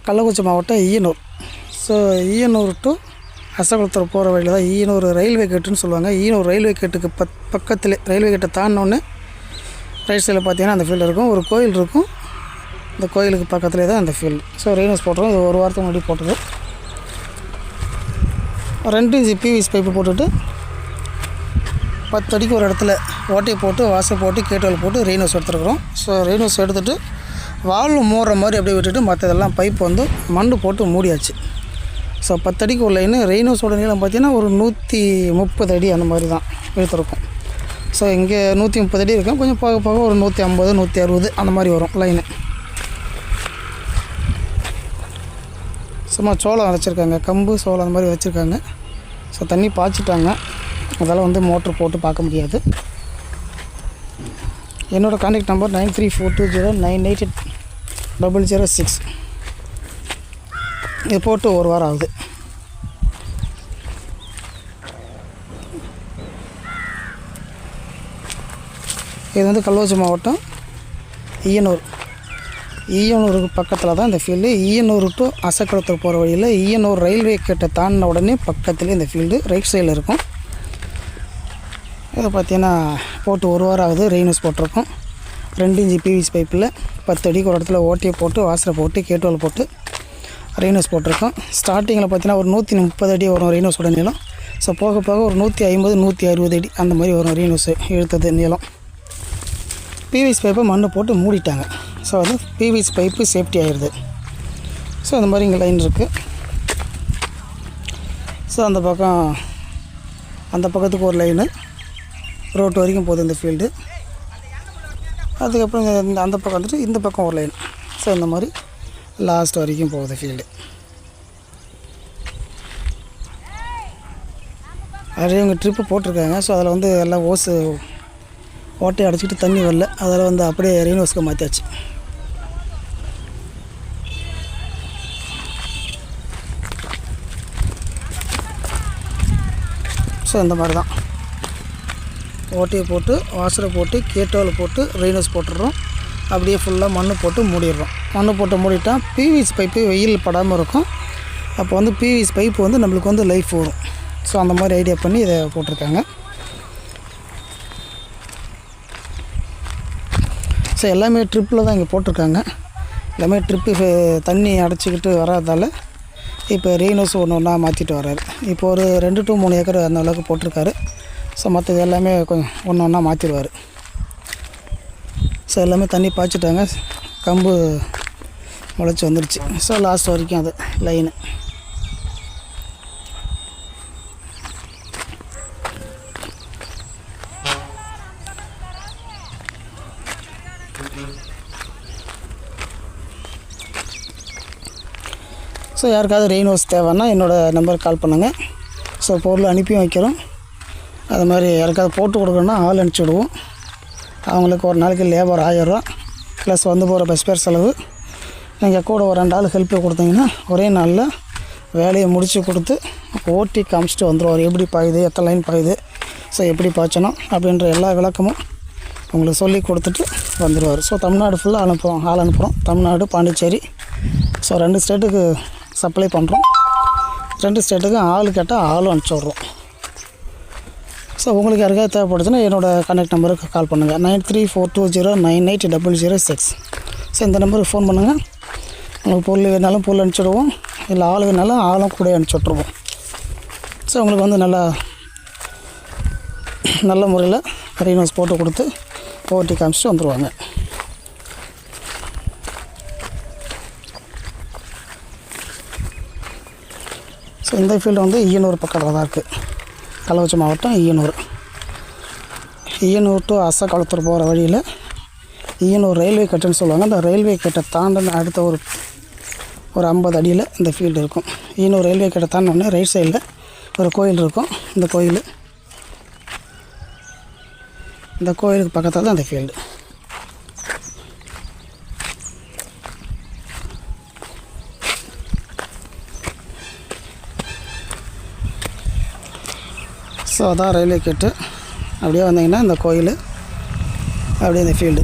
கள்ளக்குறிச்சி மாவட்டம் ஈயனூர். So ஈயனூர் to அசகுளத்தூர் போகிற வழியில் தான் ஈயனூர் ரயில்வே கேட்டுன்னு சொல்லுவாங்க. ஈயனூர் ரயில்வே கேட்டுக்கு பக்கத்தில் ரயில்வே கேட்டை தாண்டினோடனே ரைட் சைடில் பார்த்தீங்கன்னா அந்த ஃபீல்டு இருக்கும். ஒரு கோயில் இருக்கும். இந்த கோயிலுக்கு பக்கத்துலேயே தான் அந்த ஃபீல்டு. ஸோ ரெயின்ஸ் போட்டுருவோம். இது ஒரு வாரத்துக்கு முன்னாடி போட்டது. 2 இன்ச்சு பிவிசி பைப்பு போட்டுட்டு 10 அடிக்கு ஒரு இடத்துல ஓட்டையை போட்டு வாசல் போட்டு கேட்டுவல் போட்டு ரெயின்ஸ் எடுத்துருக்குறோம். ஸோ ரெயின்ஸ் எடுத்துகிட்டு வால்வு மூடுற மாதிரி அப்படியே விட்டுட்டு மற்றதெல்லாம் பைப் வந்து மண் போட்டு மூடியாச்சு. ஸோ 10 அடிக்கு ஒரு லைனு. ரெயின்ஸோட நீளம் பார்த்திங்கன்னா ஒரு 130 அடி அந்த மாதிரி தான் எடுத்துருக்கும். ஸோ இங்கே 130 அடி இருக்கும். கொஞ்சம் போக போக ஒரு 150 160 அந்த மாதிரி வரும் லைனு. சும்மா சோளம் வச்சுருக்காங்க, கம்பு சோளம் அந்த மாதிரி வச்சுருக்காங்க. ஸோ தண்ணி பாய்ச்சிட்டாங்க. அதெல்லாம் வந்து மோட்ரு போட்டு பார்க்க முடியாது. என்னோடய கான்டாக்ட் நம்பர் 934209880006. இது போட்டு ஒரு வாரம் ஆகுது. இது வந்து கள்ளக்குறிச்சி மாவட்டம் ஈயனூருக்கு பக்கத்தில் தான் இந்த ஃபீல்டு. ஈயனூர் டு அசகுளத்தூர் போகிற வழியில் ஈயனூர் ரயில்வே கேட்டை தாண்டின உடனே பக்கத்துலேயே இந்த ஃபீல்டு ரைட் சைடில் இருக்கும். இதை பார்த்தீங்கன்னா போட்டு ஒரு வாரம் ஆகுது. ரெயின்ஸ் போட்டிருக்கோம். 2 இன்ச்சு பிவிசி பைப்பில் 10 அடிக்கு ஒரு இடத்துல ஓட்டையை போட்டு வாசலை போட்டு கேட்டுவல் போட்டு ரெயின்ஸ் போட்டிருக்கோம். ஸ்டார்டிங்கில் பார்த்தீங்கன்னா ஒரு 130 அடி வரும் ரெயின்ஸோட நீளம். ஸோ போக போக ஒரு 150 160 அடி அந்த மாதிரி வரும் ரெயின்ஸ் இழுத்தது நீளம். பிவிசி பைப்பை மண் போட்டு மூடிட்டாங்க. ஸோ வந்து பிவிசி பைப்பு சேஃப்டி ஆகிடுது. ஸோ அந்த மாதிரி இங்கே லைன் இருக்குது. ஸோ அந்த பக்கத்துக்கு ஒரு லைனு ரோட்டு வரைக்கும் போகுது இந்த ஃபீல்டு. அதுக்கப்புறம் அந்த பக்கம் வந்துட்டு இந்த பக்கம் ஒரு லைன். ஸோ இந்த மாதிரி லாஸ்ட் வரைக்கும் போகுது ஃபீல்டு. நிறைய இவங்க ட்ரிப்பு போட்டிருக்காங்க. ஸோ அதில் வந்து எல்லாம் ஓட்டையை அடைச்சிக்கிட்டு தண்ணி வரல. அதில் வந்து அப்படியே ரெயின்ஸ்க்கு மாற்றியாச்சு. ஸோ இந்த மாதிரி தான் ஓட்டையை போட்டு வாசலை போட்டு கேட்டோவில் போட்டு ரெயின்ஸ் போட்டுடுறோம். அப்படியே ஃபுல்லாக மண் போட்டு மூடிடுறோம். மண் போட்டு மூடிட்டால் பிவிசி பைப்பு வெயில் படாமல் இருக்கும். அப்போ வந்து பிவிசி பைப்பு வந்து நம்மளுக்கு வந்து லைஃப் வரும். ஸோ அந்த மாதிரி ஐடியா பண்ணி இதை போட்டிருக்காங்க. ஸோ எல்லாமே ட்ரிப்பில் தான் இங்கே போட்டிருக்காங்க. எல்லாமே ட்ரிப்பு தண்ணி அடைச்சிக்கிட்டு வராதால் இப்போ ரெயின்ஸ் ஒன்றா மாற்றிட்டு வர்றாரு. இப்போ ஒரு 2 to 3 ஏக்கர் அந்த அளவுக்கு போட்டிருக்காரு. ஸோ மற்றது எல்லாமே கொஞ்சம் ஒன்றா மாற்றிடுவார். ஸோ எல்லாமே தண்ணி பாய்ச்சிட்டாங்க. கம்பு முளைச்சி வந்துடுச்சு. ஸோ லாஸ்ட் வரைக்கும் அது லைனு. ஸோ யாருக்காவது ரெயின்ஸ் தேவைன்னா என்னோடய நம்பருக்கு கால் பண்ணுங்கள். ஸோ பொருள் அனுப்பியும் வைக்கிறோம். அது மாதிரி யாருக்காவது போட்டு கொடுக்கணுன்னா ஆள் அனுப்பிச்சி விடுவோம். அவங்களுக்கு ஒரு நாளைக்கு லேபர் 1000 ரூபா ப்ளஸ் வந்து போகிற பஸ் பேர் செலவு. நீங்கள் கூட ஒரு 2 ஆள் ஹெல்ப்பு கொடுத்தீங்கன்னா ஒரே நாளில் வேலையை முடித்து கொடுத்து ஓட்டி காமிச்சிட்டு வந்துடுவார். எப்படி பாயுது, எத்தனை லைன் பாயுது, ஸோ எப்படி பாய்ச்சணும் அப்படின்ற எல்லா விளக்கமும் உங்களுக்கு சொல்லி கொடுத்துட்டு வந்துடுவார். ஸோ தமிழ்நாடு ஃபுல்லாக ஆள் அனுப்புகிறோம். தமிழ்நாடு, பாண்டிச்சேரி, ஸோ 2 ஸ்டேட்டுக்கு சப்ளை பண்ணுறோம். 2 ஸ்டேட்டுக்கு ஆள் கேட்டால் ஆளும் அனுப்பிச்சி விட்றோம். ஸோ உங்களுக்கு யாருக்காவது தேவைப்படுச்சுன்னா என்னோடய கான்டாக்ட் நம்பருக்கு கால் பண்ணுங்கள். 9342098006. ஸோ இந்த நம்பருக்கு ஃபோன் பண்ணுங்கள். உங்களுக்கு பொருள் வேணாலும் பொருள் அனுப்பிச்சிடுவோம். இல்லை ஆள் வேணாலும் ஆளும் கூட அனுப்பிச்சி விட்ருவோம். ஸோ உங்களுக்கு வந்து நல்ல முறையில் ரெயின்ஸ் போட்டு கொடுத்து ஓட்டி காமிச்சிட்டு வந்துடுவாங்க. ஸோ இந்த ஃபீல்டு வந்து ஈயனூர் பக்கத்தில் தான் இருக்குது. கள்ளக்குறிச்சி மாவட்டம் ஈயனூர் டு அசகுளத்தூர் போகிற வழியில் ஈயனூர் ரயில்வே கேட்டுன்னு சொல்லுவாங்க. அந்த ரயில்வே கேட்டை தாண்டின அடுத்த ஒரு 50 அடியில் இந்த ஃபீல்டு இருக்கும். ஈயனூர் ரயில்வே கேட்டை தாண்டினோடனே ரைட் சைடில் ஒரு கோயில் இருக்கும். இந்த கோயிலுக்கு பக்கத்தில் தான் அந்த ஃபீல்டு. ஸோ அதான் ரயில்வே கேட்டு. அப்படியே வந்தீங்கன்னா இந்த கோயில், அப்படியே இந்த ஃபீல்டு.